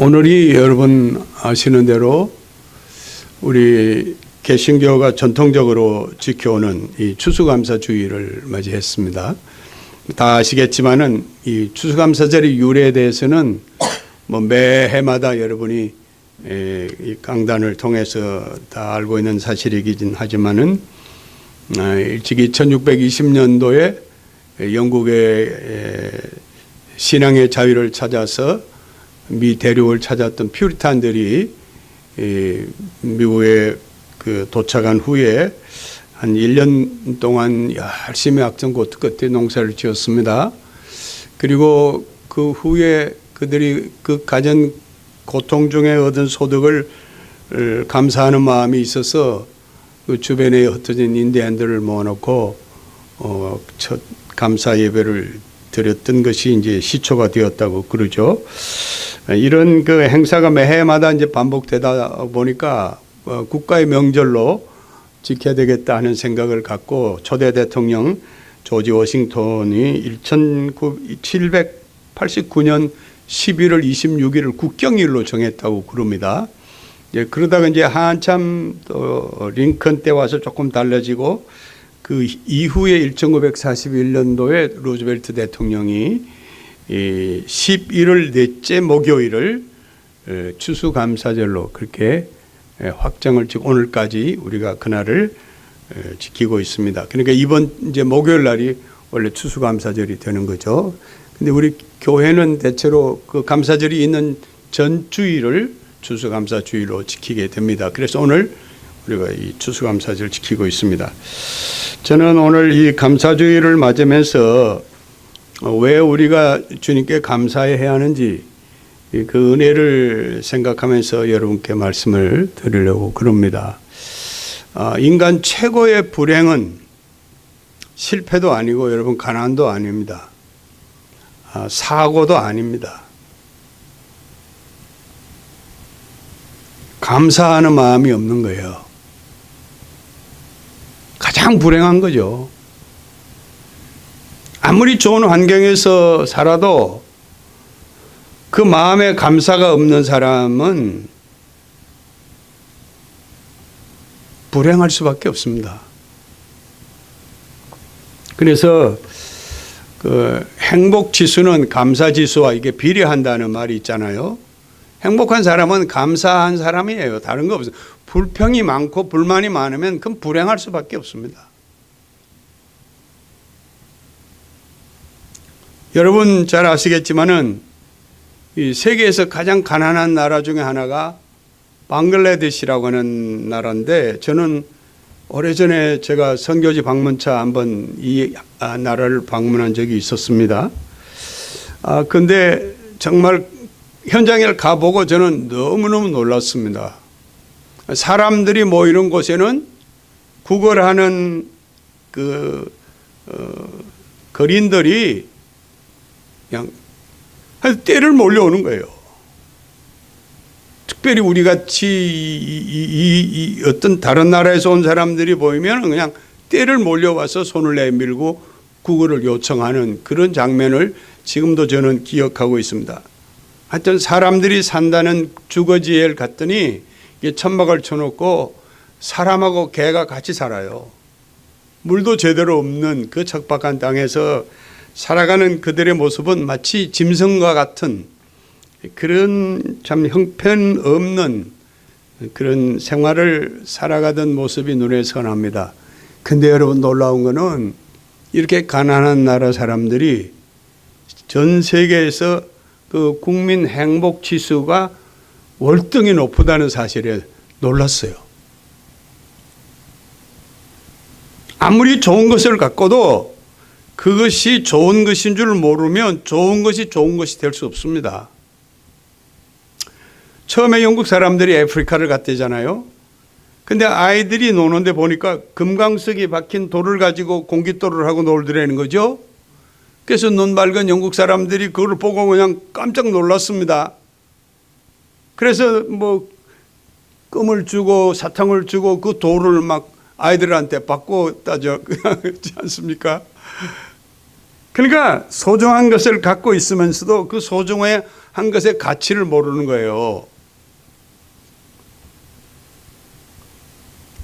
오늘이 여러분 아시는 대로 우리 개신교가 전통적으로 지켜오는 이 추수감사주의를 맞이했습니다. 다 아시겠지만은 이 추수감사절의 유래에 대해서는 뭐 매해마다 여러분이 이 강단을 통해서 다 알고 있는 사실이긴 하지만은 일찍이 1620년도에 영국의 신앙의 자유를 찾아서 미 대륙을 찾았던 퓨리탄들이 미국에 도착한 후에 한 1년 동안 열심히 악전고 끝에 농사를 지었습니다. 그리고 그 후에 그들이 그 가진 고통 중에 얻은 소득을 감사하는 마음이 있어서 그 주변에 흩어진 인디안들을 모아놓고 첫 감사 예배를 드렸던 것이 이제 시초가 되었다고 그러죠. 이런 그 행사가 매해마다 이제 반복되다 보니까 국가의 명절로 지켜야 되겠다 하는 생각을 갖고 초대 대통령 조지 워싱턴이 1789년 11월 26일을 국경일로 정했다고 그럽니다. 그러다가 이제 한참 또 링컨 때 와서 조금 달라지고 그 이후에 1941년도에 루즈벨트 대통령이 11월 넷째 목요일을 추수감사절로 그렇게 확정을 지고 오늘까지 우리가 그날을 지키고 있습니다. 그러니까 이번 이제 목요일 날이 원래 추수감사절이 되는 거죠. 근데 우리 교회는 대체로 그 감사절이 있는 전주일을 추수감사주의로 지키게 됩니다. 그래서 오늘 우리가 이 추수감사절 지키고 있습니다. 저는 오늘 이 감사주의를 맞으면서 왜 우리가 주님께 감사해야 하는지 그 은혜를 생각하면서 여러분께 말씀을 드리려고 그럽니다. 인간 최고의 불행은 실패도 아니고 여러분 가난도 아닙니다. 사고도 아닙니다. 감사하는 마음이 없는 거예요. 가장 불행한 거죠. 아무리 좋은 환경에서 살아도 그 마음에 감사가 없는 사람은 불행할 수밖에 없습니다. 그래서 그 행복 지수는 감사 지수와 이게 비례한다는 말이 있잖아요. 행복한 사람은 감사한 사람이에요. 다른 거 없어요. 불평이 많고 불만이 많으면 그건 불행할 수밖에 없습니다. 여러분 잘 아시겠지만은 이 세계에서 가장 가난한 나라 중에 하나가 방글라데시라고 하는 나라인데 저는 오래전에 제가 선교지 방문차 한번 이 나라를 방문한 적이 있었습니다. 근데 정말 현장에 가보고 저는 너무너무 놀랐습니다. 사람들이 모이는 곳에는 구걸하는 거린들이 그냥 떼를 몰려오는 거예요. 특별히 우리 같이 어떤 다른 나라에서 온 사람들이 보이면 그냥 떼를 몰려와서 손을 내밀고 구걸을 요청하는 그런 장면을 지금도 저는 기억하고 있습니다. 하여튼 사람들이 산다는 주거지에 갔더니 천막을 쳐놓고 사람하고 개가 같이 살아요. 물도 제대로 없는 그 척박한 땅에서 살아가는 그들의 모습은 마치 짐승과 같은 그런 참 형편없는 그런 생활을 살아가던 모습이 눈에 선합니다. 근데 여러분 놀라운 거는 이렇게 가난한 나라 사람들이 전 세계에서 그 국민 행복 지수가 월등히 높다는 사실에 놀랐어요. 아무리 좋은 것을 갖고도 그것이 좋은 것인 줄 모르면 좋은 것이 될 수 없습니다. 처음에 영국 사람들이 아프리카를 갔대잖아요. 근데 아이들이 노는데 보니까 금강석이 박힌 돌을 가지고 공깃돌을 하고 놀더라는 거죠. 그래서 눈 밝은 영국 사람들이 그걸 보고 그냥 깜짝 놀랐습니다. 그래서 뭐 껌을 주고 사탕을 주고 그 돌을 막 아이들한테 받고 따져 그렇지 않습니까? 그러니까 소중한 것을 갖고 있으면서도 그 소중한 것의 가치를 모르는 거예요.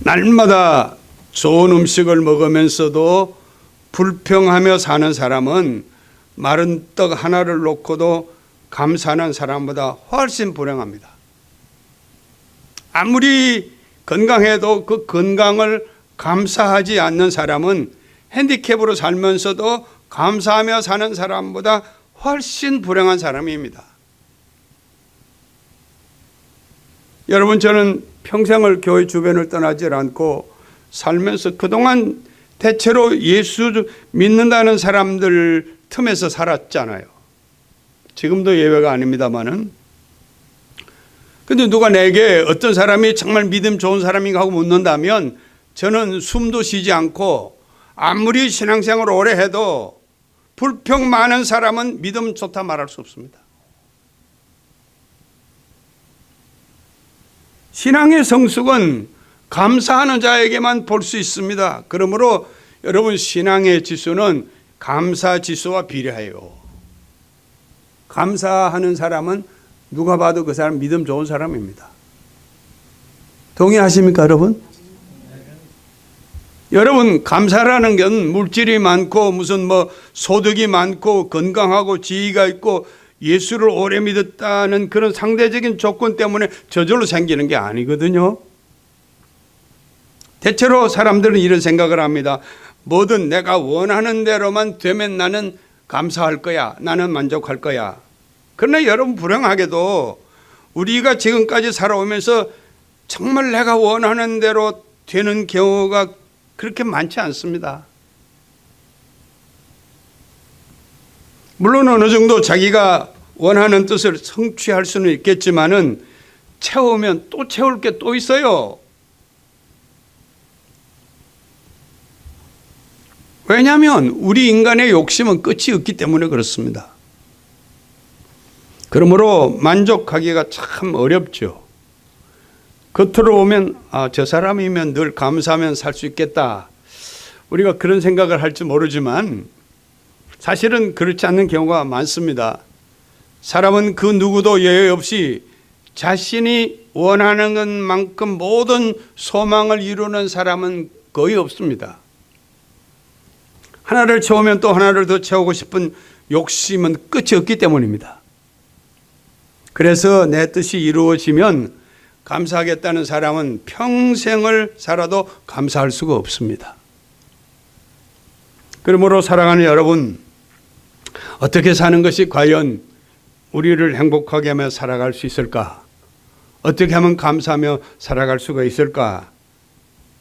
날마다 좋은 음식을 먹으면서도 불평하며 사는 사람은 마른 떡 하나를 놓고도 감사하는 사람보다 훨씬 불행합니다. 아무리 건강해도 그 건강을 감사하지 않는 사람은 핸디캡으로 살면서도 감사하며 사는 사람보다 훨씬 불행한 사람입니다. 여러분, 저는 평생을 교회 주변을 떠나지 않고 살면서 그동안 대체로 예수 믿는다는 사람들 틈에서 살았잖아요. 지금도 예외가 아닙니다만은. 근데 누가 내게 어떤 사람이 정말 믿음 좋은 사람인가 하고 묻는다면 저는 숨도 쉬지 않고 아무리 신앙생활을 오래 해도 불평 많은 사람은 믿음 좋다 말할 수 없습니다. 신앙의 성숙은 감사하는 자에게만 볼 수 있습니다. 그러므로 여러분, 신앙의 지수는 감사 지수와 비례해요. 감사하는 사람은 누가 봐도 그 사람 믿음 좋은 사람입니다. 동의하십니까, 여러분? 여러분, 감사라는 건 물질이 많고 무슨 소득이 많고 건강하고 지위가 있고 예수를 오래 믿었다는 그런 상대적인 조건 때문에 저절로 생기는 게 아니거든요. 대체로 사람들은 이런 생각을 합니다. 뭐든 내가 원하는 대로만 되면 나는 감사할 거야. 나는 만족할 거야. 그러나 여러분, 불행하게도 우리가 지금까지 살아오면서 정말 내가 원하는 대로 되는 경우가 그렇게 많지 않습니다. 물론 어느 정도 자기가 원하는 뜻을 성취할 수는 있겠지만은 채우면 또 채울 게 또 있어요. 왜냐하면 우리 인간의 욕심은 끝이 없기 때문에 그렇습니다. 그러므로 만족하기가 참 어렵죠. 겉으로 보면 저 사람이면 늘 감사하면 살 수 있겠다. 우리가 그런 생각을 할지 모르지만 사실은 그렇지 않는 경우가 많습니다. 사람은 그 누구도 예외 없이 자신이 원하는 것만큼 모든 소망을 이루는 사람은 거의 없습니다. 하나를 채우면 또 하나를 더 채우고 싶은 욕심은 끝이 없기 때문입니다. 그래서 내 뜻이 이루어지면 감사하겠다는 사람은 평생을 살아도 감사할 수가 없습니다. 그러므로 사랑하는 여러분, 어떻게 사는 것이 과연 우리를 행복하게 하며 살아갈 수 있을까? 어떻게 하면 감사하며 살아갈 수가 있을까?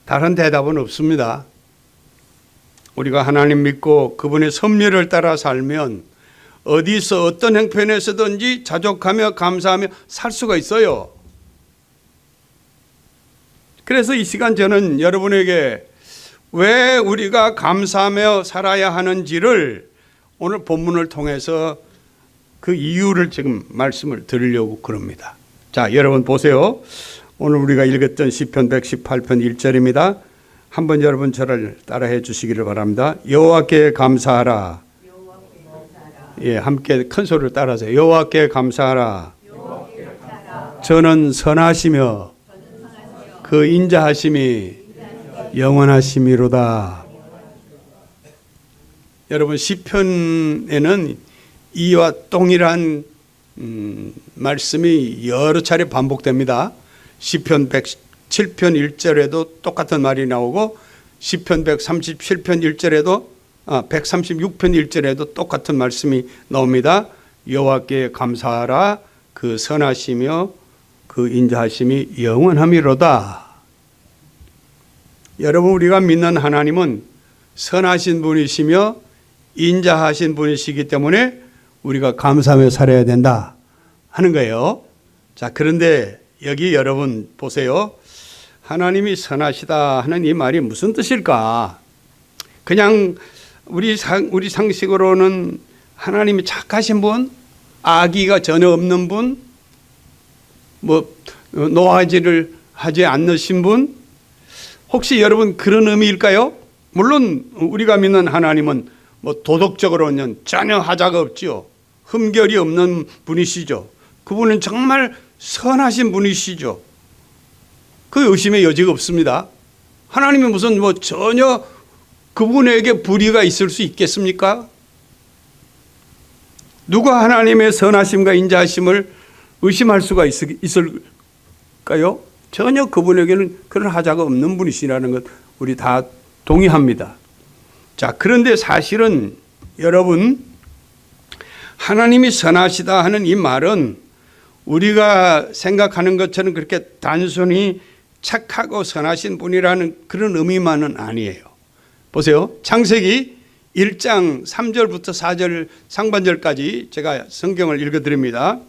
다른 대답은 없습니다. 우리가 하나님 믿고 그분의 섭리를 따라 살면 어디서 어떤 형편에서든지 자족하며 감사하며 살 수가 있어요. 그래서 이 시간 저는 여러분에게 왜 우리가 감사하며 살아야 하는지를 오늘 본문을 통해서 그 이유를 지금 말씀을 드리려고 그럽니다. 자, 여러분 보세요. 오늘 우리가 읽었던 시편 118편 1절입니다. 한번 여러분 저를 따라해 주시기를 바랍니다. 여호와께 감사하라. 예, 함께 큰 소리로 따라하세요. 여호와께 감사하라. 저는 선하시며 그 인자하심이 영원하심이로다. 여러분, 시편에는 이와 동일한 말씀이 여러 차례 반복됩니다. 시편 107편 1절에도 똑같은 말이 나오고 시편 137편 1절에도 136편 1절에도 똑같은 말씀이 나옵니다. 여호와께 감사하라. 그 선하시며 그 인자하심이 영원함이로다. 여러분, 우리가 믿는 하나님은 선하신 분이시며 인자하신 분이시기 때문에 우리가 감사하며 살아야 된다 하는 거예요. 자, 그런데 여기 여러분 보세요. 하나님이 선하시다 하는 이 말이 무슨 뜻일까? 그냥 우리 상식으로는 하나님이 착하신 분, 악의가 전혀 없는 분, 노하지를 하지 않으신 분, 혹시 여러분 그런 의미일까요? 물론 우리가 믿는 하나님은 뭐 도덕적으로는 전혀 하자가 없지요. 흠결이 없는 분이시죠. 그분은 정말 선하신 분이시죠. 그 의심의 여지가 없습니다. 하나님이 무슨 뭐 전혀 그분에게 불의가 있을 수 있겠습니까? 누가 하나님의 선하심과 인자하심을 의심할 수가 있을까요? 전혀 그분에게는 그런 하자가 없는 분이시라는 것 우리 다 동의합니다. 자, 그런데 사실은 여러분, 하나님이 선하시다 하는 이 말은 우리가 생각하는 것처럼 그렇게 단순히 착하고 선하신 분이라는 그런 의미만은 아니에요. 보세요. 창세기 1장 3절부터 4절 상반절까지 제가 성경을 읽어드립니다.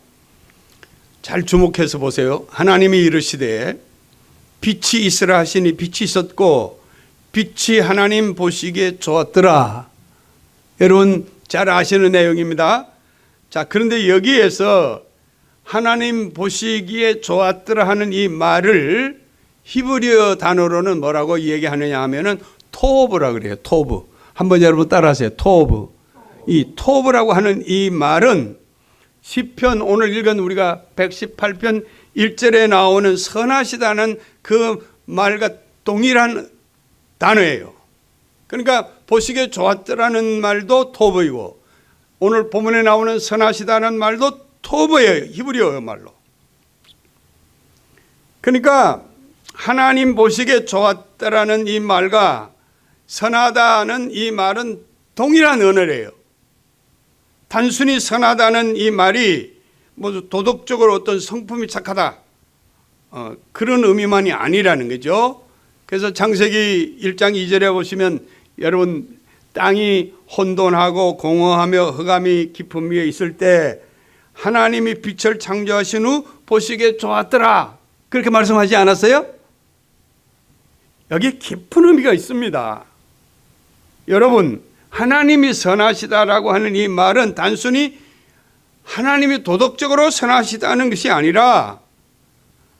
잘 주목해서 보세요. 하나님이 이르시되 빛이 있으라 하시니 빛이 있었고 빛이 하나님 보시기에 좋았더라. 여러분 잘 아시는 내용입니다. 자, 그런데 여기에서 하나님 보시기에 좋았더라 하는 이 말을 히브리어 단어로는 뭐라고 얘기하느냐 하면은 토브라 그래요. 토브. 한번 여러분 따라하세요. 토브. 이 토브라고 하는 이 말은 시편 오늘 읽은 우리가 118편 1절에 나오는 선하시다는 그 말과 동일한 단어예요. 그러니까 보시기에 좋았더라는 말도 토브이고 오늘 본문에 나오는 선하시다는 말도 토브예요. 히브리어 말로. 그러니까 하나님 보시기에 좋았더라는 이 말과 선하다는 이 말은 동일한 언어래요. 단순히 선하다는 이 말이 뭐 도덕적으로 어떤 성품이 착하다 그런 의미만이 아니라는 거죠. 그래서 창세기 1장 2절에 보시면 여러분 땅이 혼돈하고 공허하며 흑암이 깊음 위에 있을 때 하나님이 빛을 창조하신 후 보시기에 좋았더라 그렇게 말씀하지 않았어요? 여기 깊은 의미가 있습니다. 여러분 하나님이 선하시다라고 하는 이 말은 단순히 하나님이 도덕적으로 선하시다는 것이 아니라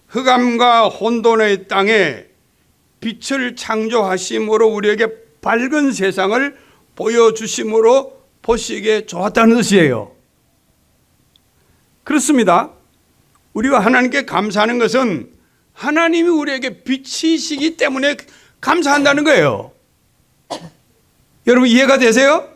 흑암과 혼돈의 땅에 빛을 창조하심으로 우리에게 밝은 세상을 보여주심으로 보시기에 좋았다는 뜻이에요. 그렇습니다. 우리가 하나님께 감사하는 것은 하나님이 우리에게 빛이시기 때문에 감사한다는 거예요. 여러분 이해가 되세요?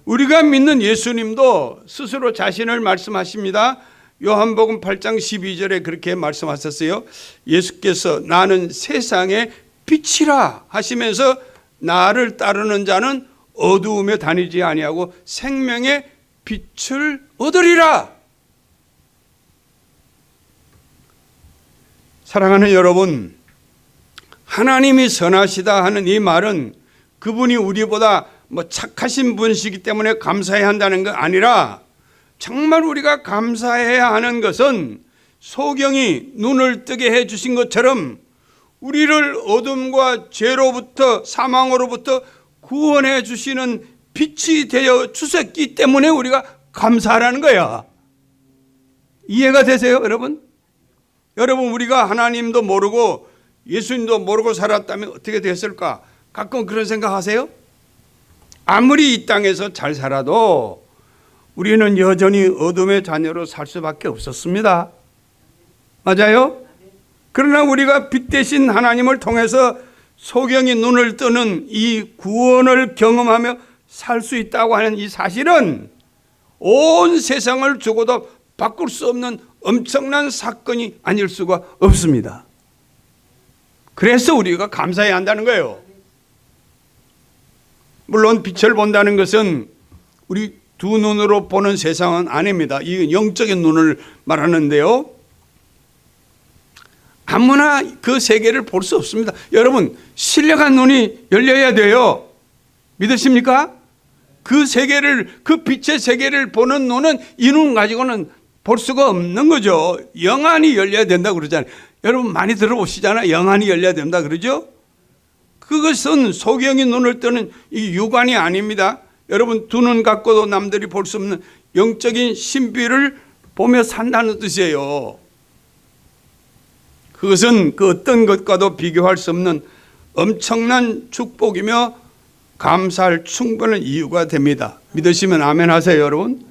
우리가 믿는 예수님도 스스로 자신을 말씀하십니다. 요한복음 8장 12절에 그렇게 말씀하셨어요. 예수께서 나는 세상의 빛이라 하시면서 나를 따르는 자는 어두움에 다니지 아니하고 생명의 빛을 얻으리라. 사랑하는 여러분, 하나님이 선하시다 하는 이 말은 그분이 우리보다 뭐 착하신 분이시기 때문에 감사해야 한다는 거 아니라 정말 우리가 감사해야 하는 것은 소경이 눈을 뜨게 해 주신 것처럼 우리를 어둠과 죄로부터 사망으로부터 구원해 주시는 빛이 되어 주셨기 때문에 우리가 감사하라는 거야. 이해가 되세요, 여러분? 여러분 우리가 하나님도 모르고 예수님도 모르고 살았다면 어떻게 됐을까? 가끔 그런 생각하세요? 아무리 이 땅에서 잘 살아도 우리는 여전히 어둠의 자녀로 살 수밖에 없었습니다. 맞아요? 그러나 우리가 빛 대신 하나님을 통해서 소경이 눈을 뜨는 이 구원을 경험하며 살 수 있다고 하는 이 사실은 온 세상을 주고도 바꿀 수 없는 엄청난 사건이 아닐 수가 없습니다. 그래서 우리가 감사해야 한다는 거예요. 물론 빛을 본다는 것은 우리 두 눈으로 보는 세상은 아닙니다. 이건 영적인 눈을 말하는데요. 아무나 그 세계를 볼 수 없습니다. 여러분 신령한 눈이 열려야 돼요. 믿으십니까? 그 세계를, 그 빛의 세계를 보는 눈은 이 눈 가지고는 볼 수가 없는 거죠. 영안이 열려야 된다고 그러잖아요. 여러분 많이 들어보시잖아요. 영안이 열려야 된다 그러죠. 그것은 소경이 눈을 뜨는 이 육안이 아닙니다. 여러분 두 눈 갖고도 남들이 볼 수 없는 영적인 신비를 보며 산다는 뜻이에요. 그것은 그 어떤 것과도 비교할 수 없는 엄청난 축복이며 감사할 충분한 이유가 됩니다. 믿으시면 아멘 하세요, 여러분.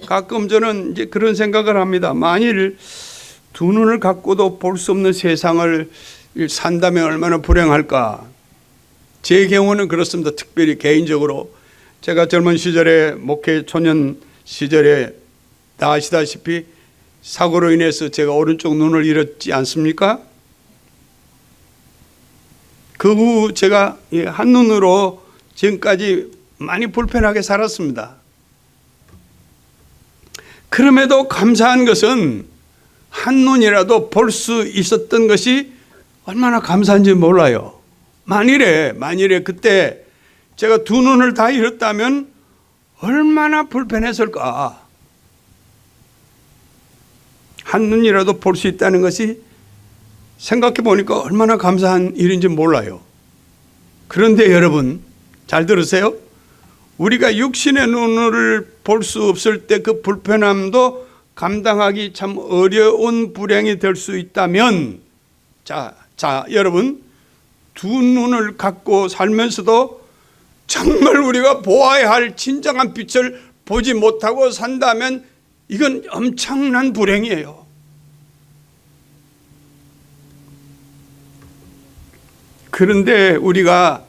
가끔 저는 이제 그런 생각을 합니다. 만일 두 눈을 갖고도 볼 수 없는 세상을 산다면 얼마나 불행할까. 제 경우는 그렇습니다. 특별히 개인적으로 제가 젊은 시절에 목회 초년 시절에 다 아시다시피 사고로 인해서 제가 오른쪽 눈을 잃었지 않습니까? 그 후 제가 한눈으로 지금까지 많이 불편하게 살았습니다. 그럼에도 감사한 것은 한눈이라도 볼 수 있었던 것이 얼마나 감사한지 몰라요. 만일에 그때 제가 두 눈을 다 잃었다면 얼마나 불편했을까. 한눈이라도 볼 수 있다는 것이 생각해 보니까 얼마나 감사한 일인지 몰라요. 그런데 여러분 잘 들으세요. 우리가 육신의 눈을 볼 수 없을 때 그 불편함도 감당하기 참 어려운 불행이 될 수 있다면 자 여러분 두 눈을 갖고 살면서도 정말 우리가 보아야 할 진정한 빛을 보지 못하고 산다면 이건 엄청난 불행이에요. 그런데 우리가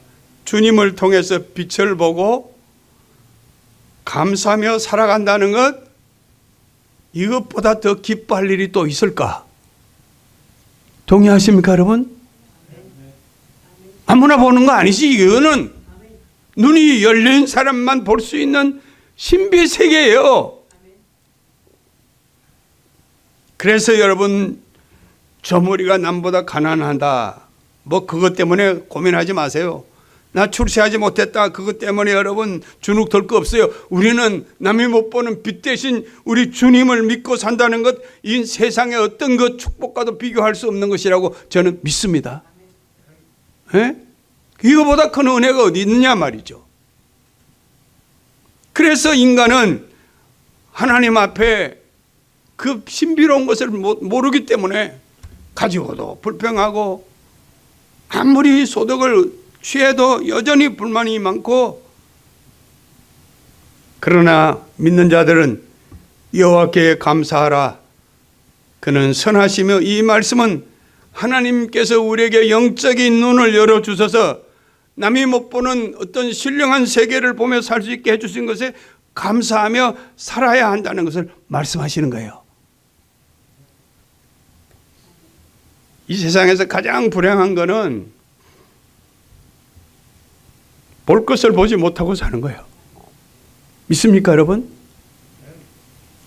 주님을 통해서 빛을 보고 감사하며 살아간다는 것, 이것보다 더 기뻐할 일이 또 있을까? 동의하십니까, 여러분? 아무나 보는 거 아니지. 이거는 눈이 열린 사람만 볼 수 있는 신비 세계예요. 그래서 여러분, 저 머리가 남보다 가난하다, 뭐 그것 때문에 고민하지 마세요. 나 출세하지 못했다, 그것 때문에 여러분 주눅 들 거 없어요. 우리는 남이 못 보는 빛 대신 우리 주님을 믿고 산다는 것, 이 세상의 어떤 것 축복과도 비교할 수 없는 것이라고 저는 믿습니다. 예? 이거보다 큰 은혜가 어디 있느냐 말이죠. 그래서 인간은 하나님 앞에 그 신비로운 것을 모르기 때문에 가지고도 불평하고 아무리 소득을 취해도 여전히 불만이 많고, 그러나 믿는 자들은 여호와께 감사하라, 그는 선하시며, 이 말씀은 하나님께서 우리에게 영적인 눈을 열어주셔서 남이 못 보는 어떤 신령한 세계를 보며 살 수 있게 해주신 것에 감사하며 살아야 한다는 것을 말씀하시는 거예요. 이 세상에서 가장 불행한 거는 볼 것을 보지 못하고 사는 거예요. 믿습니까, 여러분?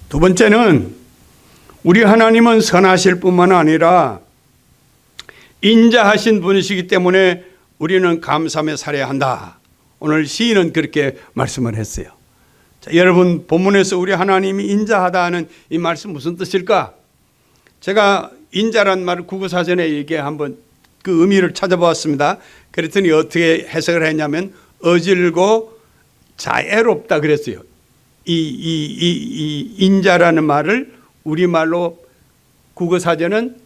두 번째는 우리 하나님은 선하실 뿐만 아니라 인자하신 분이시기 때문에 우리는 감사하며 살아야 한다. 오늘 시인은 그렇게 말씀을 했어요. 자, 여러분, 본문에서 우리 하나님이 인자하다 하는 이 말씀 무슨 뜻일까? 제가 인자란 말을 국어사전에 이게 한번 그 의미를 찾아보았습니다. 그랬더니 어떻게 해석을 했냐면 어질고 자애롭다 그랬어요. 이 인자라는 말을 우리말로 국어사전은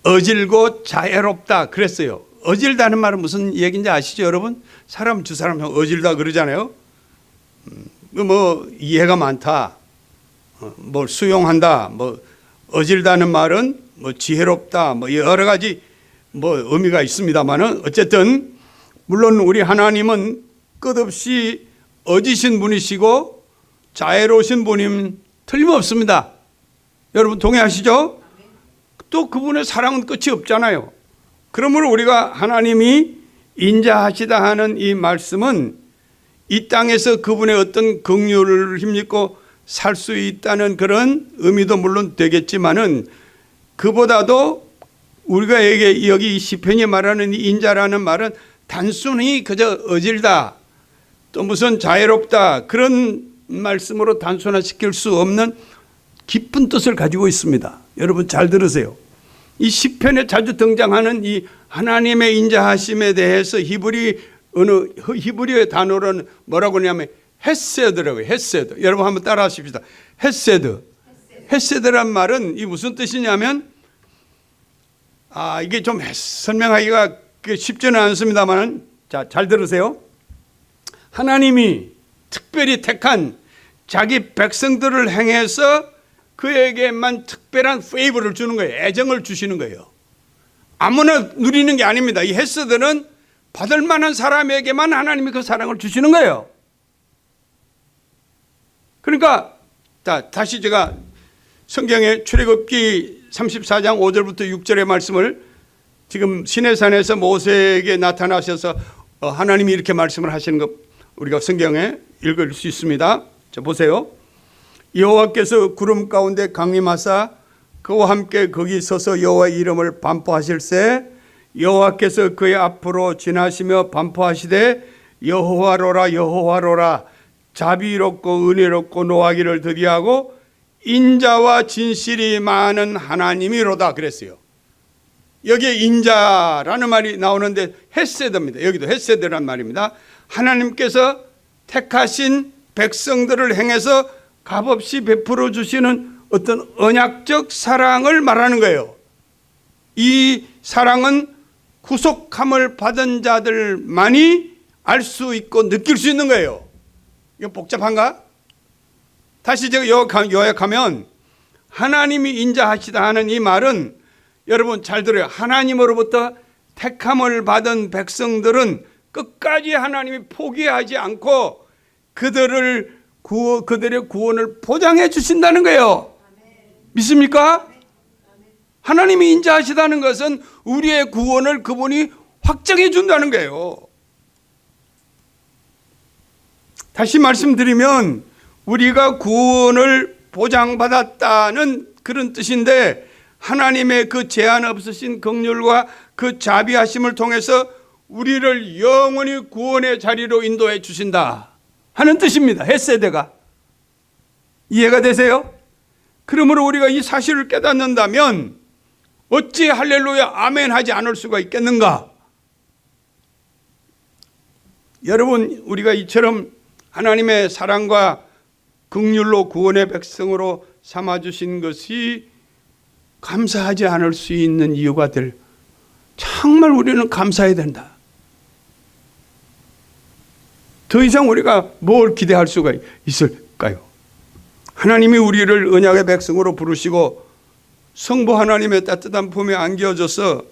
어질고 자애롭다 그랬어요. 어질다는 말은 무슨 얘기인지 아시죠, 여러분? 사람 주 사람 어질다 그러잖아요. 뭐 이해가 많다, 뭐 수용한다, 뭐 어질다는 말은 뭐 지혜롭다, 뭐 여러 가지 뭐 의미가 있습니다만은 어쨌든 물론 우리 하나님은 끝없이 어지신 분이시고 자애로우신 분임 틀림없습니다. 여러분 동의하시죠? 또 그분의 사랑은 끝이 없잖아요. 그러므로 우리가 하나님이 인자하시다 하는 이 말씀은 이 땅에서 그분의 어떤 긍휼을 힘입고 살 수 있다는 그런 의미도 물론 되겠지만은, 그보다도 우리가 여기 시편이 말하는 이 인자라는 말은 단순히 그저 어질다, 또 무슨 자애롭다, 그런 말씀으로 단순화시킬 수 없는 깊은 뜻을 가지고 있습니다. 여러분 잘 들으세요. 이 시편에 자주 등장하는 이 하나님의 인자하심에 대해서 히브리어의 단어로는 뭐라고 하냐면 헤세드라고요. 헤세드. 여러분 한번 따라 하십시다. 헤세드. 헤세드란 말은 이 무슨 뜻이냐면, 이게 좀 설명하기가 쉽지는 않습니다만, 자, 잘 들으세요. 하나님이 특별히 택한 자기 백성들을 향해서 그에게만 특별한 페이버를 주는 거예요. 애정을 주시는 거예요. 아무나 누리는 게 아닙니다. 이 헤세드는 받을 만한 사람에게만 하나님이 그 사랑을 주시는 거예요. 그러니까 다시 제가 성경의 출애굽기 34장 5절부터 6절의 말씀을 지금 시내산에서 모세에게 나타나셔서 하나님이 이렇게 말씀을 하시는 것 우리가 성경에 읽을 수 있습니다. 자, 보세요. 여호와께서 구름 가운데 강림하사 그와 함께 거기 서서 여호와의 이름을 반포하실새 여호와께서 그의 앞으로 지나시며 반포하시되 여호와로라 여호와로라 자비롭고 은혜롭고 노하기를 더디하고 인자와 진실이 많은 하나님이로다 그랬어요. 여기에 인자라는 말이 나오는데 헤세드입니다. 여기도 헤세드란 말입니다. 하나님께서 택하신 백성들을 향해서 값없이 베풀어 주시는 어떤 언약적 사랑을 말하는 거예요. 이 사랑은 구속함을 받은 자들만이 알 수 있고 느낄 수 있는 거예요. 이거 복잡한가? 다시 제가 요약하면 하나님이 인자하시다 하는 이 말은 여러분 잘 들어요. 하나님으로부터 택함을 받은 백성들은 끝까지 하나님이 포기하지 않고 그들의 구원을 보장해 주신다는 거예요. 믿습니까? 하나님이 인자하시다는 것은 우리의 구원을 그분이 확정해 준다는 거예요. 다시 말씀드리면 우리가 구원을 보장받았다는 그런 뜻인데 하나님의 그 제한 없으신 긍휼과 그 자비하심을 통해서 우리를 영원히 구원의 자리로 인도해 주신다 하는 뜻입니다. 헤세드가. 이해가 되세요? 그러므로 우리가 이 사실을 깨닫는다면 어찌 할렐루야 아멘 하지 않을 수가 있겠는가? 여러분 우리가 이처럼 하나님의 사랑과 긍휼로 구원의 백성으로 삼아주신 것이 감사하지 않을 수 있는 이유가 될 정말 우리는 감사해야 된다. 더 이상 우리가 뭘 기대할 수가 있을까요? 하나님이 우리를 언약의 백성으로 부르시고 성부 하나님의 따뜻한 품에 안겨줘서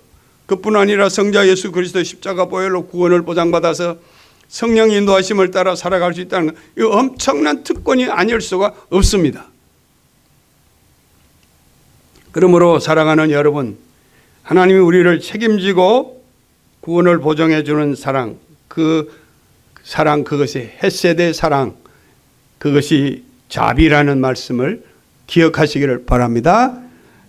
그뿐 아니라 성자 예수 그리스도의 십자가 보혈로 구원을 보장받아서 성령 인도하심을 따라 살아갈 수 있다는 이 엄청난 특권이 아닐 수가 없습니다. 그러므로 사랑하는 여러분, 하나님이 우리를 책임지고 구원을 보장해 주는 사랑, 그 사랑 그것이 헤세드의 사랑, 그것이 자비라는 말씀을 기억하시기를 바랍니다.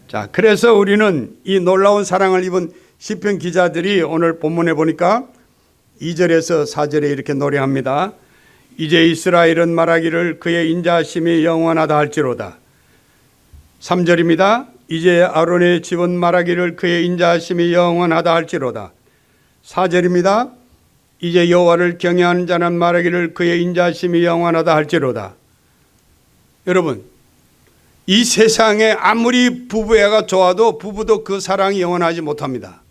자, 그래서 우리는 이 놀라운 사랑을 입은 시편 기자들이 오늘 본문에 보니까 2절에서 4절에 이렇게 노래합니다. 이제 이스라엘은 말하기를 그의 인자하심이 영원하다 할지로다. 3절입니다. 이제 아론의 집은 말하기를 그의 인자하심이 영원하다 할지로다. 4절입니다. 이제 여호와를 경외하는 자는 말하기를 그의 인자하심이 영원하다 할지로다. 여러분, 이 세상에 아무리 부부애가 좋아도 부부도 그 사랑이 영원하지 못합니다.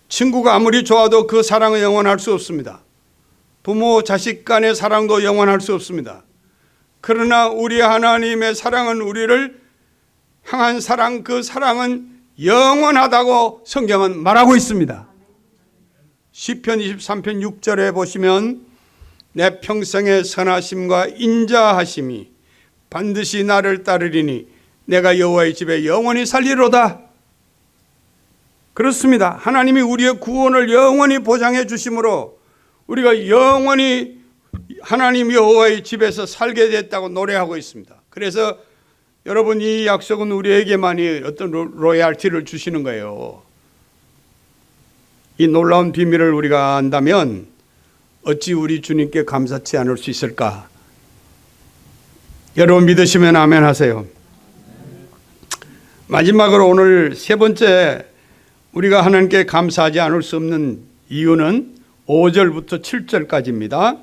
친구가 아무리 좋아도 그 사랑은 영원할 수 없습니다. 부모 자식 간의 사랑도 영원할 수 없습니다. 그러나 우리 하나님의 사랑은 우리를 향한 사랑, 그 사랑은 영원하다고 성경은 말하고 있습니다. 시편 23편 6절에 보시면 내 평생의 선하심과 인자하심이 반드시 나를 따르리니 내가 여호와의 집에 영원히 살리로다. 그렇습니다. 하나님이 우리의 구원을 영원히 보장해 주심으로 우리가 영원히 하나님 여호와의 집에서 살게 됐다고 노래하고 있습니다. 그래서 여러분 이 약속은 우리에게만이 어떤 로얄티를 주시는 거예요. 이 놀라운 비밀을 우리가 안다면 어찌 우리 주님께 감사치 않을 수 있을까? 여러분 믿으시면 아멘 하세요. 마지막으로 오늘 세 번째 우리가 하나님께 감사하지 않을 수 없는 이유는 5절부터 7절까지입니다.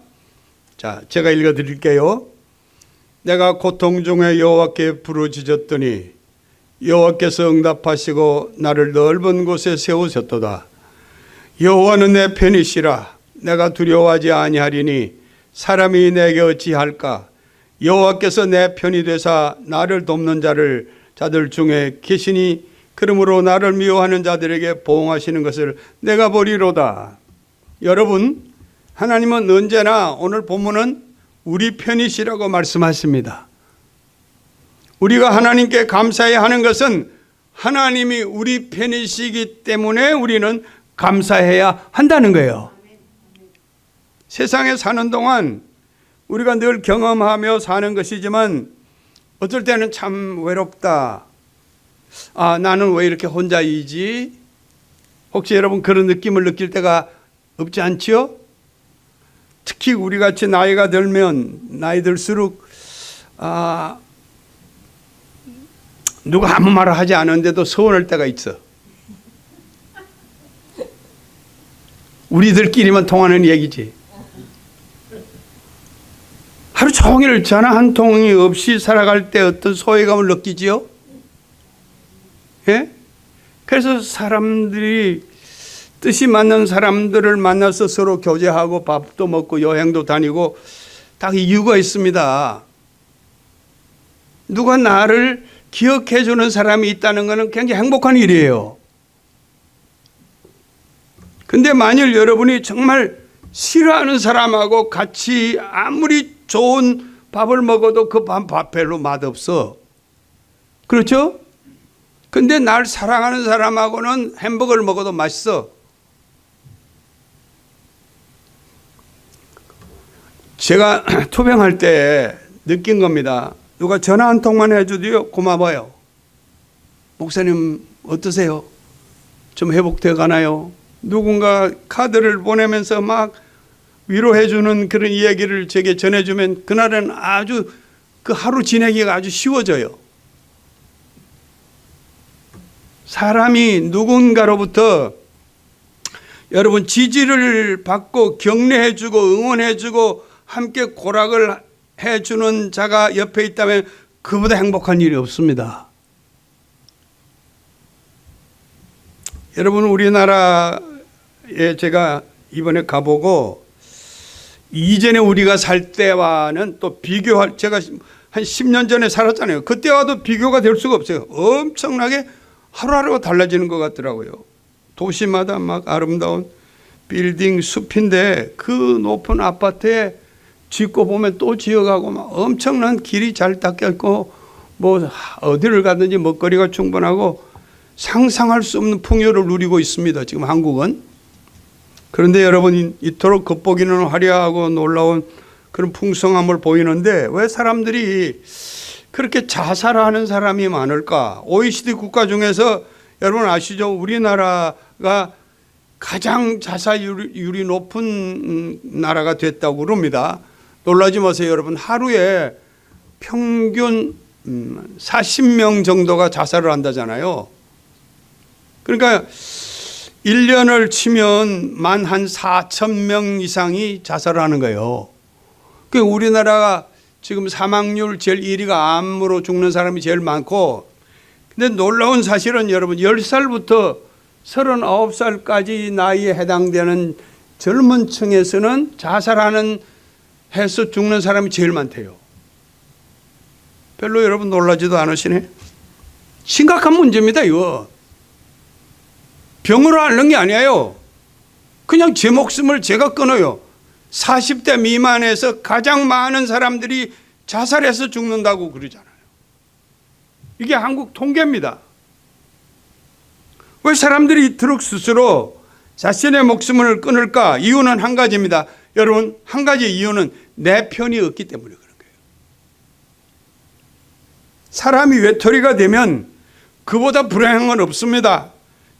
자, 제가 읽어 드릴게요. 내가 고통 중에 여호와께 부르짖었더니 여호와께서 응답하시고 나를 넓은 곳에 세우셨도다. 여호와는 내 편이시라. 내가 두려워하지 아니하리니 사람이 내게 어찌할까? 여호와께서 내 편이 되사 나를 돕는 자들 중에 계시니 그러므로 나를 미워하는 자들에게 보응하시는 것을 내가 보리로다. 여러분, 하나님은 언제나 오늘 본문은 우리 편이시라고 말씀하십니다. 우리가 하나님께 감사해야 하는 것은 하나님이 우리 편이시기 때문에 우리는 감사해야 한다는 거예요. 세상에 사는 동안 우리가 늘 경험하며 사는 것이지만 어떨 때는 참 외롭다. 나는 왜 이렇게 혼자이지? 혹시 여러분 그런 느낌을 느낄 때가 없지 않지요? 특히 우리 같이 나이가 들면 나이 들수록 누가 아무 말을 하지 않았는데도 서운할 때가 있어. 우리들끼리만 통하는 얘기지. 하루 종일 전화 한 통이 없이 살아갈 때 어떤 소외감을 느끼지요? 예? 그래서 사람들이 뜻이 맞는 사람들을 만나서 서로 교제하고 밥도 먹고 여행도 다니고 딱 이유가 있습니다. 누가 나를 기억해 주는 사람이 있다는 것은 굉장히 행복한 일이에요. 근데 만일 여러분이 정말 싫어하는 사람하고 같이 아무리 좋은 밥을 먹어도 그 밥 별로 맛없어. 그렇죠? 근데 날 사랑하는 사람하고는 햄버거를 먹어도 맛있어. 제가 투병할 때 느낀 겁니다. 누가 전화 한 통만 해줘도요 고마워요. 목사님 어떠세요? 좀 회복되어 가나요? 누군가 카드를 보내면서 막 위로해주는 그런 이야기를 제게 전해주면 그날은 아주 그 하루 지내기가 아주 쉬워져요. 사람이 누군가로부터 여러분 지지를 받고 격려해주고 응원해주고 함께 고락을 해주는 자가 옆에 있다면 그보다 행복한 일이 없습니다. 여러분 우리나라에 제가 이번에 가보고 이전에 우리가 살 때와는 또 비교할, 제가 한 10년 전에 살았잖아요. 그때와도 비교가 될 수가 없어요. 엄청나게 하루하루가 달라지는 것 같더라고요. 도시마다 막 아름다운 빌딩 숲인데 그 높은 아파트에 짓고 보면 또 지어가고 막 엄청난 길이 잘 닦여 있고 뭐 어디를 가든지 먹거리가 충분하고 상상할 수 없는 풍요를 누리고 있습니다. 지금 한국은. 그런데 여러분 이토록 겉보기는 화려하고 놀라운 그런 풍성함을 보이는데 왜 사람들이 그렇게 자살하는 사람이 많을까? OECD 국가 중에서 여러분 아시죠? 우리나라가 가장 자살률이 높은 나라가 됐다고 그럽니다. 놀라지 마세요, 여러분. 하루에 평균 40명 정도가 자살을 한다잖아요. 그러니까 1년을 치면 만 한 4,000명 이상이 자살을 하는 거예요. 그 우리나라가 지금 사망률 제일 1위가 암으로 죽는 사람이 제일 많고, 근데 놀라운 사실은 여러분 10살부터 39살까지 나이에 해당되는 젊은 층에서는 자살하는 해서 죽는 사람이 제일 많대요. 별로 여러분 놀라지도 않으시네. 심각한 문제입니다, 이거. 병으로 앓는 게 아니에요. 그냥 제 목숨을 제가 끊어요. 40대 미만에서 가장 많은 사람들이 자살해서 죽는다고 그러잖아요. 이게 한국 통계입니다. 왜 사람들이 이토록 스스로 자신의 목숨을 끊을까? 이유는 한 가지입니다. 여러분, 한 가지 이유는 내 편이 없기 때문에 그런 거예요. 사람이 외톨이가 되면 그보다 불행한 건 없습니다.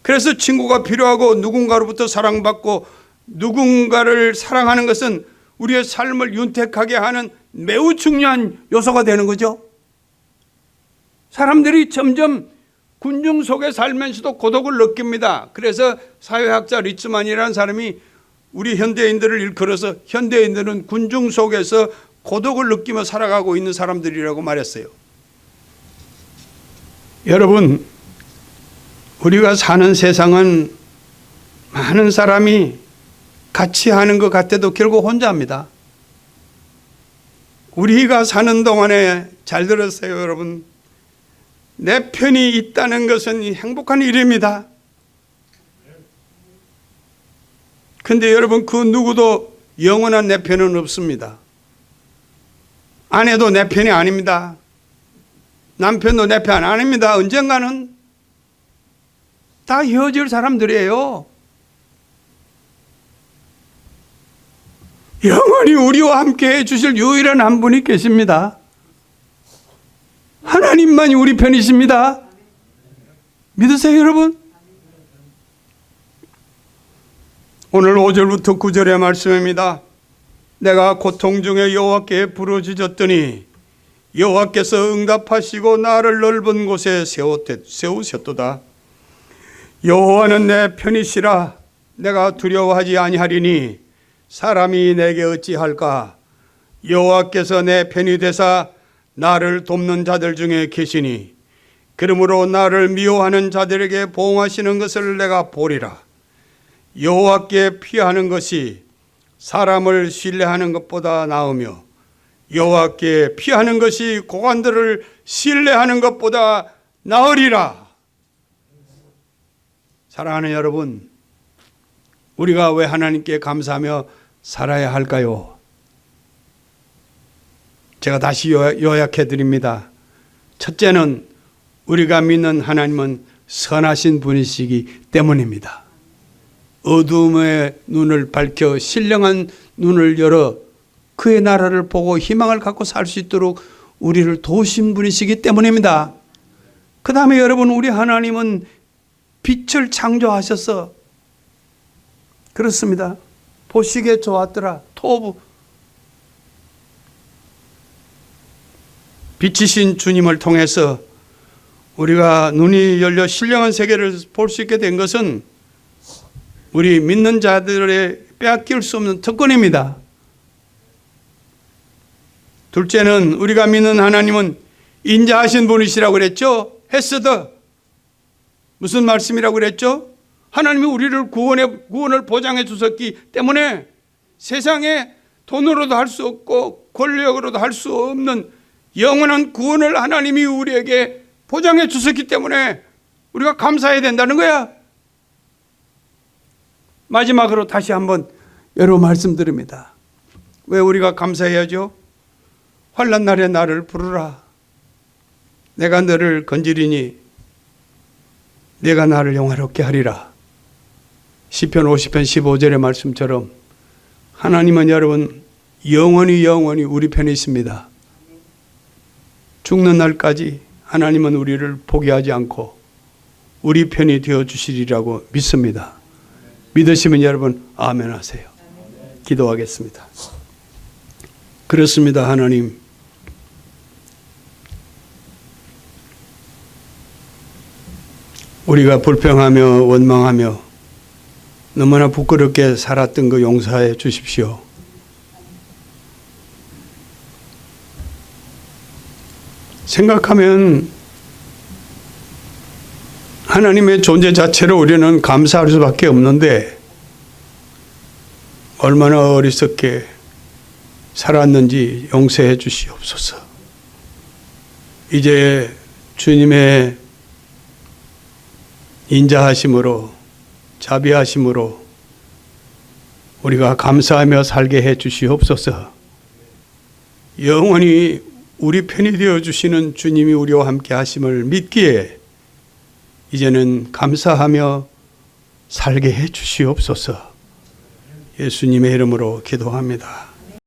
그래서 친구가 필요하고 누군가로부터 사랑받고 누군가를 사랑하는 것은 우리의 삶을 윤택하게 하는 매우 중요한 요소가 되는 거죠. 사람들이 점점 군중 속에 살면서도 고독을 느낍니다. 그래서 사회학자 리츠만이라는 사람이 우리 현대인들을 일컬어서 현대인들은 군중 속에서 고독을 느끼며 살아가고 있는 사람들이라고 말했어요. 여러분, 우리가 사는 세상은 많은 사람이 같이 하는 것 같아도 결국 혼자 합니다. 우리가 사는 동안에 잘 들었어요, 여러분. 내 편이 있다는 것은 행복한 일입니다. 근데 여러분, 그 누구도 영원한 내 편은 없습니다. 아내도 내 편이 아닙니다. 남편도 내 편 아닙니다. 언젠가는 다 헤어질 사람들이에요. 영원히 우리와 함께 해주실 유일한 한 분이 계십니다. 하나님만이 우리 편이십니다. 믿으세요, 여러분? 오늘 5절부터 9절의 말씀입니다. 내가 고통 중에 여호와께 부르짖었더니 여호와께서 응답하시고 나를 넓은 곳에 세우셨도다. 여호와는 내 편이시라. 내가 두려워하지 아니하리니 사람이 내게 어찌할까. 여호와께서 내 편이 되사 나를 돕는 자들 중에 계시니 그러므로 나를 미워하는 자들에게 보응하시는 것을 내가 보리라. 여호와께 피하는 것이 사람을 신뢰하는 것보다 나으며 여호와께 피하는 것이 고관들을 신뢰하는 것보다 나으리라. 사랑하는 여러분, 우리가 왜 하나님께 감사하며 살아야 할까요? 제가 다시 요약해 드립니다. 첫째는 우리가 믿는 하나님은 선하신 분이시기 때문입니다. 어둠의 눈을 밝혀 신령한 눈을 열어 그의 나라를 보고 희망을 갖고 살 수 있도록 우리를 도우신 분이시기 때문입니다. 그 다음에 여러분, 우리 하나님은 빛을 창조하셔서 그렇습니다. 보시기에 좋았더라. 토부. 빛이신 주님을 통해서 우리가 눈이 열려 신령한 세계를 볼 수 있게 된 것은 우리 믿는 자들의 빼앗길 수 없는 특권입니다. 둘째는 우리가 믿는 하나님은 인자하신 분이시라고 그랬죠. 헤스더. 무슨 말씀이라고 그랬죠? 하나님이 우리를 구원을 보장해 주셨기 때문에 세상에 돈으로도 할 수 없고 권력으로도 할 수 없는 영원한 구원을 하나님이 우리에게 보장해 주셨기 때문에 우리가 감사해야 된다는 거야. 마지막으로 다시 한번 여러 말씀드립니다. 왜 우리가 감사해야죠? 환난 날에 나를 부르라. 내가 너를 건지리니 내가 나를 영화롭게 하리라. 시편 50편 15절의 말씀처럼 하나님은 여러분 영원히 우리 편에 있습니다. 죽는 날까지 하나님은 우리를 포기하지 않고 우리 편이 되어주시리라고 믿습니다. 믿으시면 여러분 아멘 하세요. 기도하겠습니다. 그렇습니다. 하나님, 우리가 불평하며 원망하며 너무나 부끄럽게 살았던 거 용서해 주십시오. 생각하면 하나님의 존재 자체로 우리는 감사할 수밖에 없는데 얼마나 어리석게 살았는지 용서해 주시옵소서. 이제 주님의 인자하심으로 자비하심으로 우리가 감사하며 살게 해 주시옵소서. 영원히 우리 편이 되어 주시는 주님이 우리와 함께 하심을 믿기에 이제는 감사하며 살게 해 주시옵소서. 예수님의 이름으로 기도합니다.